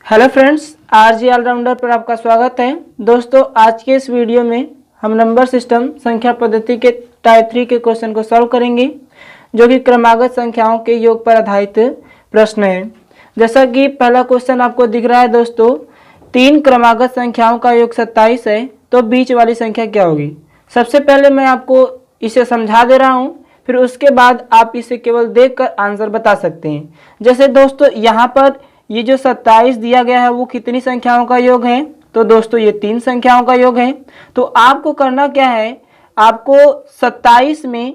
Hello friends, RG allrounder पर आपका स्वागत है। दोस्तों, आज के इस वीडियो में हम नंबर सिस्टम संख्या पद्धति के टाइप 3 के क्वेश्चन को सॉल्व करेंगे, जो कि क्रमागत संख्याओं के योग पर आधारित प्रश्न है। जैसा कि पहला क्वेश्चन आपको दिख रहा है दोस्तों, 3 क्रमागत संख्याओं का योग 27 है, तो बीच वाली संख्या क्या होगी। सबसे पहले मैं आपको इसे समझा दे रहा हूँ, फिर उसके बाद आप इसे केवल देखकर आंसर बता सकते हैं। जैसे दोस्तों, यहाँ पर ये जो 27 दिया गया है वो कितनी संख्याओं का योग है, तो दोस्तों ये 3 संख्याओं का योग है। तो आपको करना क्या है, आपको 27 में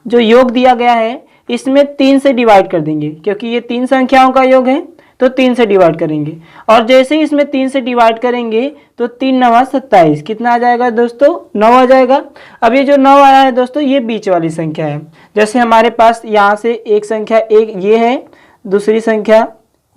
जो योग दिया गया है इसमें 3 से डिवाइड कर देंगे, क्योंकि ये 3 संख्याओं का योग है तो 3 से डिवाइड करेंगे। और जैसे ही इसमें 3 से डिवाइड करेंगे तो 3 9 27, कितना आ जाएगा दोस्तों, 9 आ जाएगा। अब ये जो 9 आया है दोस्तों, ये बीच वाली संख्या है। जैसे हमारे पास यहाँ से एक संख्या एक ये है, दूसरी संख्या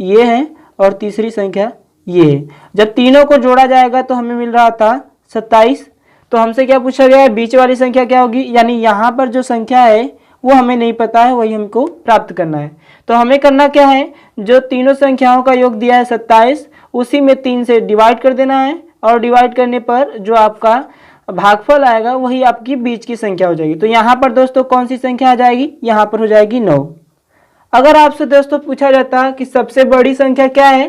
ये है और तीसरी संख्या ये है। जब तीनों को जोड़ा जाएगा तो हमें मिल रहा था 27। तो हमसे क्या पूछा गया है, बीच वाली संख्या क्या होगी, यानी यहाँ पर जो संख्या है वो हमें नहीं पता है, वही हमको प्राप्त करना है। तो हमें करना क्या है, जो तीनों संख्याओं का योग दिया है 27, उसी में 3 से डिवाइड कर देना है, और डिवाइड करने पर जो आपका भागफल आएगा वही आपकी बीच की संख्या हो जाएगी। तो यहाँ पर दोस्तों कौन सी संख्या आ जाएगी, यहाँ पर हो जाएगी 9। अगर आपसे दोस्तों पूछा जाता कि सबसे बड़ी संख्या क्या है,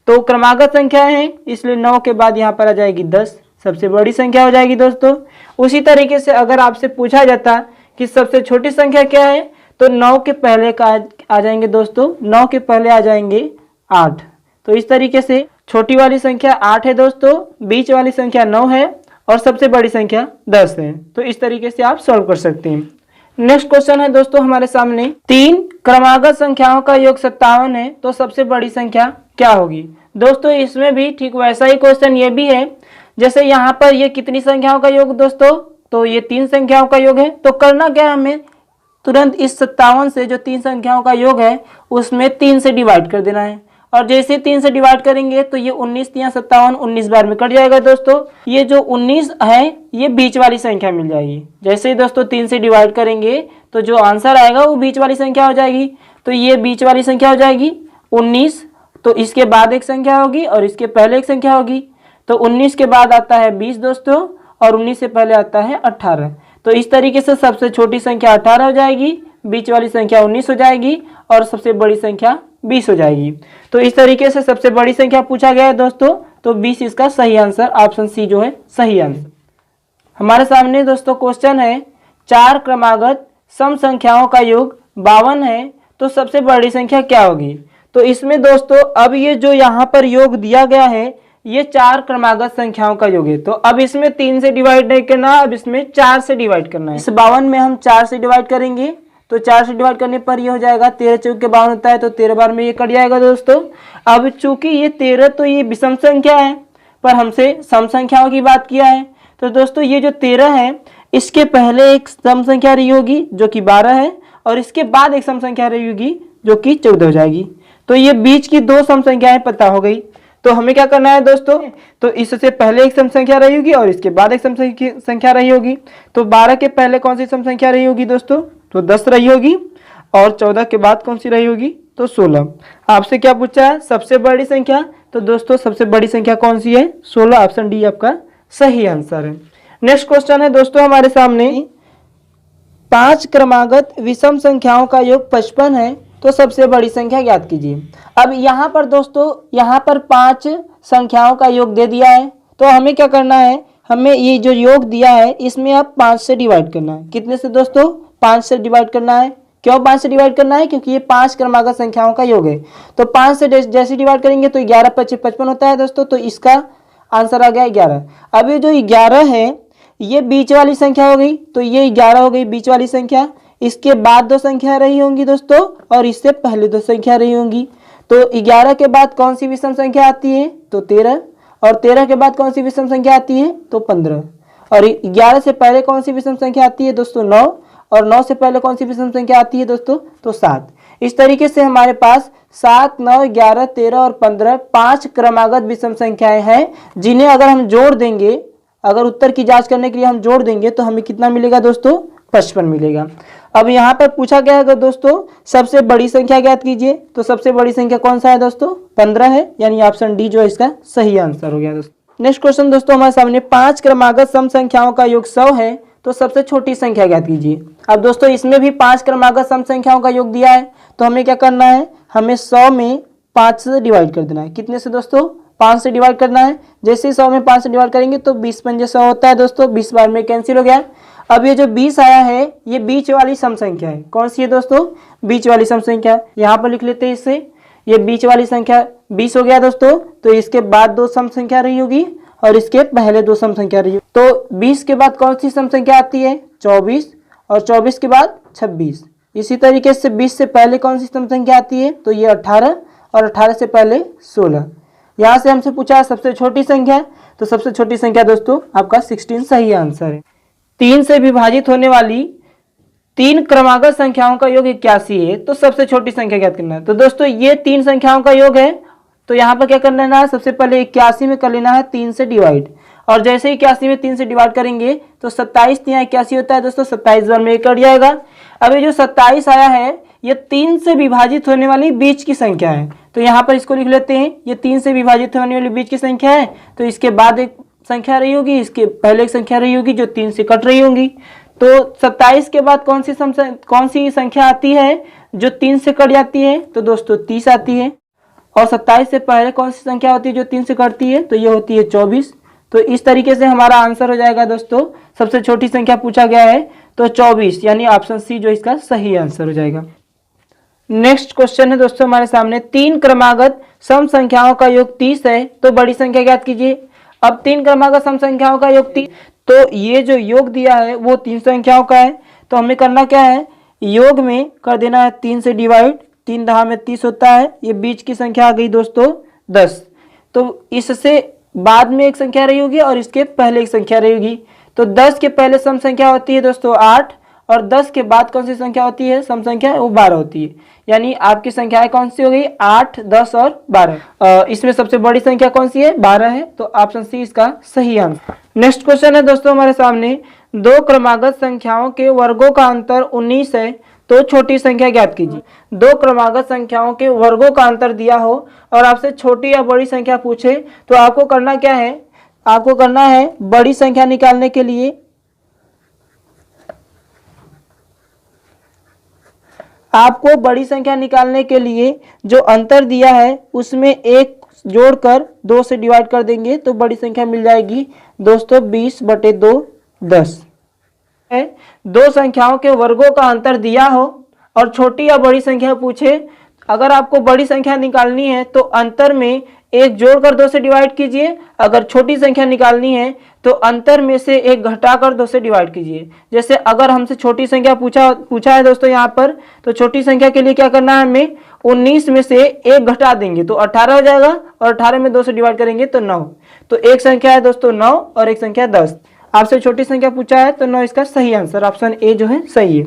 तो क्रमागत संख्या है, इसलिए 9 के बाद यहाँ पर आ जाएगी 10, सबसे बड़ी संख्या हो जाएगी दोस्तों। उसी तरीके से अगर आपसे पूछा जाता कि सबसे छोटी संख्या क्या है, तो 9 के पहले का आ जाएंगे दोस्तों, 9 के पहले आ जाएंगे 8। तो इस तरीके से छोटी वाली संख्या 8 है दोस्तों, बीच वाली संख्या 9 है और सबसे बड़ी संख्या 10 है। तो इस तरीके से आप सॉल्व कर सकते हैं। नेक्स्ट क्वेश्चन है दोस्तों हमारे सामने, 3 क्रमागत संख्याओं का योग 57 है, तो सबसे बड़ी संख्या क्या होगी। दोस्तों इसमें भी ठीक वैसा ही क्वेश्चन ये भी है। जैसे यहाँ पर ये कितनी संख्याओं का योग दोस्तों, तो ये 3 संख्याओं का योग है। तो करना क्या है, हमें तुरंत इस 57 से जो 3 संख्याओं का योग है उसमें 3 से डिवाइड कर देना है। और जैसे 3 से डिवाइड करेंगे तो ये 19 या 57 19 बार में कट जाएगा दोस्तों। ये जो 19 है ये बीच वाली संख्या मिल जाएगी। जैसे ही दोस्तों 3 से डिवाइड करेंगे तो जो आंसर आएगा वो बीच वाली संख्या हो जाएगी। तो ये बीच वाली संख्या हो जाएगी 19। तो इसके बाद एक संख्या होगी और इसके पहले एक संख्या होगी। तो 19 के बाद आता है 20 दोस्तों, और 19 से पहले आता है 18। तो इस तरीके से सबसे छोटी संख्या 18 हो जाएगी, बीच वाली संख्या 19 हो जाएगी और सबसे बड़ी संख्या 20 हो जाएगी। तो इस तरीके से सबसे बड़ी संख्या पूछा गया है दोस्तों, तो 20 इसका सही आंसर, ऑप्शन सी जो है सही आंसर। हमारे सामने दोस्तों क्वेश्चन है, 4 क्रमागत सम संख्याओं का योग 52 है, तो सबसे बड़ी संख्या क्या होगी। तो इसमें दोस्तों अब ये जो यहाँ पर योग दिया गया है ये 4 क्रमागत संख्याओं का योग है। तो अब इसमें 3 से डिवाइड नहीं करना, अब इसमें 4 से डिवाइड करना है। इस 52 में हम 4 से डिवाइड करेंगे, तो 4 से डिवाइड करने पर ये हो जाएगा 13 चौक के 52 होता है, तो 13 बार में ये कट जाएगा दोस्तों। अब चूंकि ये 13 तो ये विषम संख्या है, पर हमसे सम संख्याओं की बात किया है। तो दोस्तों ये जो 13 है इसके पहले एक सम संख्या रही होगी जो कि 12 है, और इसके बाद एक सम संख्या रही होगी जो कि 14 हो जाएगी। तो ये बीच की 2 सम संख्याएं पता हो गई। तो हमें क्या करना है दोस्तों, तो इससे पहले एक सम संख्या रही होगी और इसके बाद एक सम संख्या रही होगी। तो 12 के पहले कौन सी सम संख्या रही होगी दोस्तों, तो 10 रही होगी, और 14 के बाद कौन सी रही होगी, तो 16। आपसे क्या पूछा है, सबसे बड़ी संख्या, तो दोस्तों सबसे बड़ी संख्या कौन सी है, 16, ऑप्शन डी आपका सही आंसर है। नेक्स्ट क्वेश्चन है दोस्तों हमारे सामने, 5 क्रमागत विषम संख्याओं का योग 55 है, तो सबसे बड़ी संख्या ज्ञात कीजिए। अब यहाँ पर दोस्तों यहाँ पर 5 संख्याओं का योग दे दिया है, तो हमें क्या करना है, हमें ये जो योग दिया है इसमें अब 5 से डिवाइड करना है। कितने से दोस्तों, 5 से डिवाइड करना है। क्यों 5 से डिवाइड करना है, क्योंकि ये 5 क्रमागत संख्याओं का योग है। तो 5 से जैसे डिवाइड करेंगे तो 11 25 55 होता है दोस्तों, तो इसका आंसर आ गया 11। अब ये जो 11 है ये बीच वाली संख्या हो गई, तो ये 11 हो गई बीच वाली संख्या। इसके बाद 2 संख्या रही होंगी दोस्तों, और इससे पहले 2 संख्या रही होंगी। तो 11 के बाद कौन सी विषम संख्या आती है, तो 13, और 13 के बाद कौन सी विषम संख्या आती है, तो 15, और 11 से पहले कौन सी विषम संख्या आती है दोस्तों, 9, और 9 से पहले कौन सी विषम संख्या आती है दोस्तों, तो 7। इस तरीके से हमारे पास 7, 9, 11, 13 और 15 5 क्रमागत विषम संख्याएं हैं, जिन्हें अगर हम जोड़ देंगे, अगर उत्तर की जांच करने के लिए हम जोड़ देंगे तो हमें कितना मिलेगा दोस्तों, 55 मिलेगा। अब यहाँ पर पूछा गया है दोस्तों सबसे बड़ी संख्या ज्ञात कीजिए। तो सबसे बड़ी संख्या कौन सा है दोस्तों? 15 है, यानी ऑप्शन डी जो है इसका सही आंसर हो गया दोस्तों। नेक्स्ट क्वेश्चन दोस्तों हमारे सामने 5 क्रमागत सम संख्याओं का योग 100 है, तो सबसे छोटी संख्या ज्ञात कीजिए। अब दोस्तों इसमें भी 5 क्रमागत सम संख्याओं का योग दिया है, तो हमें क्या करना है, हमें 100 में 5 से डिवाइड कर देना है। कितने से दोस्तों? 5 से डिवाइड करना है। जैसे ही 100 में 5 से डिवाइड करेंगे तो 20 पंजे 100 होता है दोस्तों, 20 बार में कैंसिल हो गया। अब ये जो 20 आया है ये बीच वाली सम संख्या है। कौन सी है दोस्तों? बीच वाली सम संख्या। यहाँ पर लिख लेते हैं इससे, ये बीच वाली संख्या 20 हो गया दोस्तों। तो इसके बाद 2 सम संख्या रही होगी और इसके पहले 2 सम संख्या रही होगी। तो 20 के बाद कौन सी सम संख्या आती है? 24, और 24 के बाद 26। इसी तरीके से 20 से पहले कौन सी सम संख्या आती है? तो ये 18, और 18 से पहले 16। यहाँ से हमसे पूछा है सबसे छोटी संख्या, तो सबसे छोटी संख्या दोस्तों आपका 16 सही आंसर है। 3 से विभाजित होने वाली 3 क्रमागत संख्याओं का योग 81 है, तो सबसे छोटी संख्या ज्ञात करना है। तो दोस्तों ये 3 संख्याओं का योग है, तो यहाँ पर क्या कर लेना है, सबसे पहले 81 में कर लेना है 3 से डिवाइड। और जैसे ही 81 में 3 से डिवाइड करेंगे तो 27 यहाँ 81 होता है दोस्तों, 27 बार में कट जाएगा। अब ये जो 27 आया है ये 3 से विभाजित होने वाली बीच की संख्या है, तो यहाँ पर इसको लिख लेते हैं। ये 3 से विभाजित होने वाली बीच की संख्या है, तो इसके बाद एक संख्या रही होगी, इसके पहले एक संख्या रही होगी जो 3 से कट रही होंगी। तो 27 के बाद कौन सी संख्या आती है जो 3 से कट जाती है? तो दोस्तों 30 आती है। और 27 से पहले कौन सी संख्या होती है जो 3 से कटती है? तो ये होती है 24। तो इस तरीके से हमारा आंसर हो जाएगा दोस्तों, सबसे छोटी संख्या पूछा गया है तो 24, यानी ऑप्शन सी जो इसका सही आंसर हो जाएगा। नेक्स्ट क्वेश्चन है दोस्तों हमारे सामने, 3 क्रमागत सम संख्याओं का योग 30 है, तो बड़ी संख्या ज्ञात कीजिए। अब 3 क्रमागत सम संख्याओं का योग 30, तो ये जो योग दिया है वो 3 संख्याओं का है, तो हमें करना क्या है, योग में कर देना है 3 से डिवाइड। 3 दहा में 30 होता है, ये बीच की संख्या आ गई दोस्तों 10। तो इससे बाद में एक संख्या रही होगी और इसके पहले एक संख्या रही होगी। तो 10 के पहले सम संख्या होती है दोस्तों 8, और 10 के बाद कौन सी संख्या होती है सम संख्या? वो 12 होती है। यानी आपकी संख्याएं कौन सी हो गई? 8, 10 और 12। इसमें सबसे बड़ी संख्या कौन सी है? 12 है, तो ऑप्शन सी इसका सही आंसर। नेक्स्ट क्वेश्चन है दोस्तों हमारे सामने, 2 क्रमागत संख्याओं के वर्गों का अंतर 19 है, तो छोटी संख्या ज्ञात कीजिए। 2 क्रमागत संख्याओं के वर्गों का अंतर दिया हो और आपसे छोटी या बड़ी संख्या पूछे, तो आपको करना क्या है, आपको करना है बड़ी संख्या निकालने के लिए आपको बड़ी संख्या निकालने के लिए जो अंतर दिया है उसमें 1 जोड़कर 2 से डिवाइड कर देंगे तो बड़ी संख्या मिल जाएगी दोस्तों 20/2 10। 2 संख्याओं के वर्गों का अंतर दिया हो और छोटी या बड़ी संख्या पूछे, अगर आपको बड़ी संख्या निकालनी है तो अंतर में 1 जोड़कर 2 से डिवाइड कीजिए। अगर छोटी संख्या निकालनी है तो अंतर में से 1 घटाकर 2 से डिवाइड कीजिए। जैसे अगर हमसे छोटी संख्या पूछा है दोस्तों यहाँ पर, तो छोटी संख्या के लिए क्या करना है, हमें 19 में से 1 घटा देंगे तो 18 हो जाएगा, और 18 में 2 से डिवाइड करेंगे तो 9। तो एक संख्या है दोस्तों 9 और एक संख्या 10। आपसे छोटी संख्या पूछा है तो 9 इसका सही आंसर, ऑप्शन ए जो है सही है।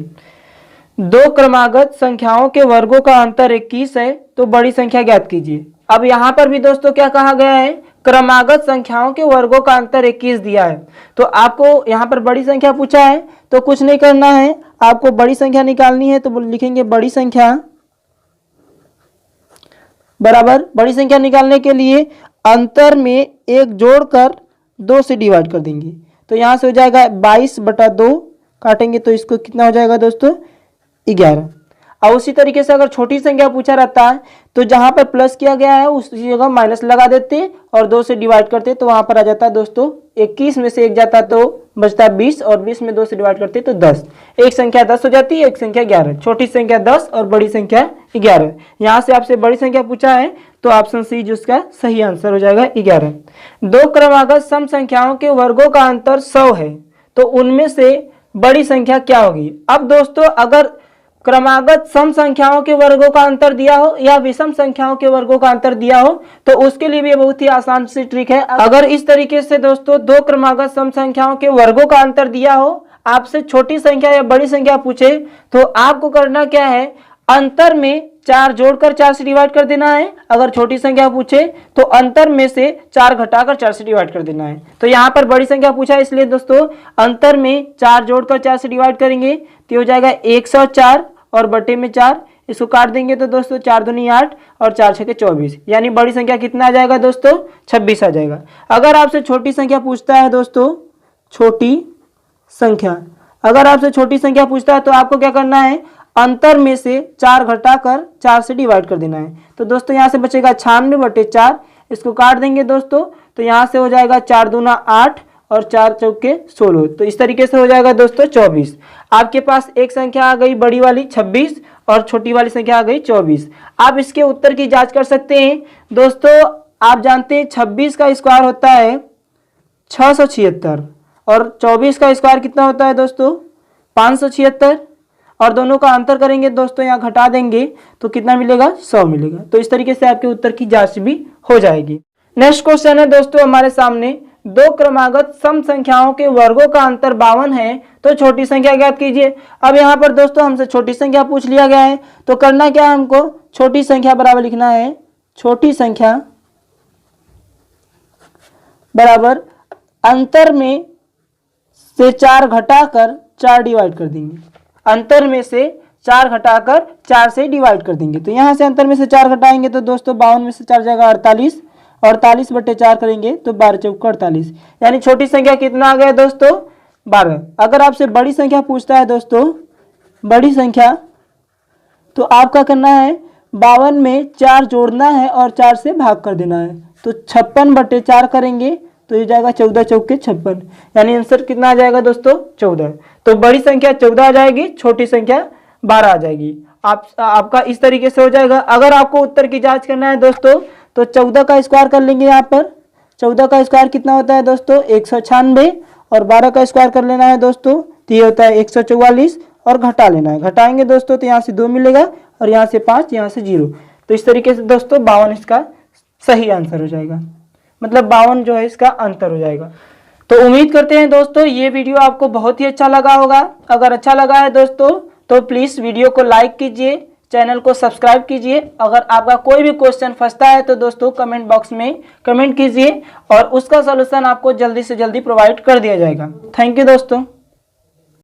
2 क्रमागत संख्याओं के वर्गों का अंतर 21 है, तो बड़ी संख्या ज्ञात कीजिए। अब यहाँ पर भी दोस्तों क्या कहा गया है, क्रमागत संख्याओं के वर्गों का अंतर 21 दिया है। तो आपको यहाँ पर बड़ी संख्या पूछा है तो कुछ नहीं करना है, आपको बड़ी संख्या निकालनी है तो लिखेंगे बड़ी संख्या बराबर, बड़ी संख्या निकालने के लिए अंतर में 1 जोड़कर 2 से डिवाइड कर देंगे। तो यहाँ से हो जाएगा 22/2, काटेंगे तो इसको कितना हो जाएगा दोस्तों 11। और उसी तरीके से अगर छोटी संख्या पूछा रहता है तो जहां पर प्लस किया गया है उसी जगह माइनस लगा देते और 2 से डिवाइड करते, तो वहां पर आ जाता है दोस्तों 21 में से 1 जाता तो बचता 20, और 20 में 2 से डिवाइड करते तो 10। एक संख्या 10 हो जाती है, एक संख्या 11। छोटी संख्या 10 और बड़ी संख्या 11। यहाँ से आपसे बड़ी संख्या पूछा है तो ऑप्शन सी जिसका सही आंसर हो जाएगा 11। 2 क्रमागत सम संख्याओं के वर्गों का अंतर 100 है, तो उनमें से बड़ी संख्या क्या होगी। अब दोस्तों अगर क्रमागत सम संख्याओं के वर्गों का अंतर दिया हो या विषम संख्याओं के वर्गों का अंतर दिया हो तो उसके लिए भी बहुत ही आसान सी ट्रिक है। अगर इस तरीके से दोस्तों 2 क्रमागत सम संख्याओं के वर्गों का अंतर दिया हो, आपसे छोटी संख्या या बड़ी संख्या पूछे, तो आपको करना क्या है, अंतर में 4 जोड़कर 4 से डिवाइड कर देना है। अगर छोटी संख्या पूछे तो अंतर में से 4 घटाकर 4 से डिवाइड कर देना है। तो यहाँ पर बड़ी संख्या पूछा है, इसलिए दोस्तों अंतर में 4 जोड़कर 4 से डिवाइड करेंगे तो हो जाएगा 104 और बटे में 4, इसको काट देंगे तो दोस्तों 4 दूनी 8 और 4 छके 24, यानी बड़ी संख्या कितना आ जाएगा दोस्तों 26 आ जाएगा। अगर आपसे छोटी संख्या पूछता है दोस्तों, छोटी संख्या, अगर आपसे छोटी संख्या पूछता है तो आपको क्या करना है, अंतर में से 4 घटाकर 4 से डिवाइड कर देना है। तो दोस्तों यहाँ से बचेगा 96 बटे 4, इसको काट देंगे दोस्तों तो यहाँ से हो जाएगा 4 दूना 8 और 4 चौके 16, तो इस तरीके से हो जाएगा दोस्तों 24। आपके पास एक संख्या आ गई बड़ी वाली 26 और छोटी वाली संख्या आ गई 24। आप इसके उत्तर की जांच कर सकते हैं दोस्तों। आप जानते हैं 26 का स्क्वायर होता है 676 और 24 का स्क्वायर कितना होता है दोस्तों 576, और दोनों का अंतर करेंगे दोस्तों, यहाँ घटा देंगे तो कितना मिलेगा 100 मिलेगा। तो इस तरीके से आपके उत्तर की जांच भी हो जाएगी। नेक्स्ट क्वेश्चन है दोस्तों हमारे सामने, दो क्रमागत सम संख्याओं के वर्गों का अंतर 52 है तो छोटी संख्या ज्ञात कीजिए। अब यहाँ पर दोस्तों हमसे छोटी संख्या पूछ लिया गया है, तो करना क्या है, हमको छोटी संख्या बराबर लिखना है, छोटी संख्या बराबर अंतर में से 4 घटाकर 4 डिवाइड कर देंगे, अंतर में से 4 घटाकर 4 से डिवाइड कर देंगे। तो यहाँ से अंतर में से 4 घटाएंगे तो दोस्तों 52 में से 4 जाएगा 48, 48 बटे 4 करेंगे तो 12 चौका 48, यानी छोटी संख्या कितना आ गया दोस्तों 12। अगर आपसे बड़ी संख्या पूछता है दोस्तों, बड़ी संख्या, तो आपका करना है 52 में 4 जोड़ना है और 4 से भाग कर देना है। तो 56 बटे 4 करेंगे तो ये जाएगा 14 चौके 56, यानी आंसर कितना आ जाएगा दोस्तों 14। तो बड़ी संख्या 14 आ जाएगी, छोटी संख्या 12 आ जाएगी। आपका इस तरीके से हो जाएगा। अगर आपको उत्तर की जांच करना है दोस्तों तो 14 का स्क्वायर कर लेंगे। यहाँ पर 14 का स्क्वायर कितना होता है दोस्तों 196, और 12 का स्क्वायर कर लेना है दोस्तों तो ये होता है 144, और घटा लेना है, घटाएंगे दोस्तों तो यहाँ से 2 मिलेगा और यहाँ से 5, यहाँ से 0। तो इस तरीके से दोस्तों 52 इसका सही आंसर हो जाएगा, मतलब 52 जो है इसका अंतर हो जाएगा। तो उम्मीद करते हैं दोस्तों ये वीडियो आपको बहुत ही अच्छा लगा होगा। अगर अच्छा लगा है दोस्तों तो प्लीज़ वीडियो को लाइक कीजिए, चैनल को सब्सक्राइब कीजिए। अगर आपका कोई भी क्वेश्चन फंसता है तो दोस्तों कमेंट बॉक्स में कमेंट कीजिए और उसका सलूशन आपको जल्दी से जल्दी प्रोवाइड कर दिया जाएगा। थैंक यू दोस्तों।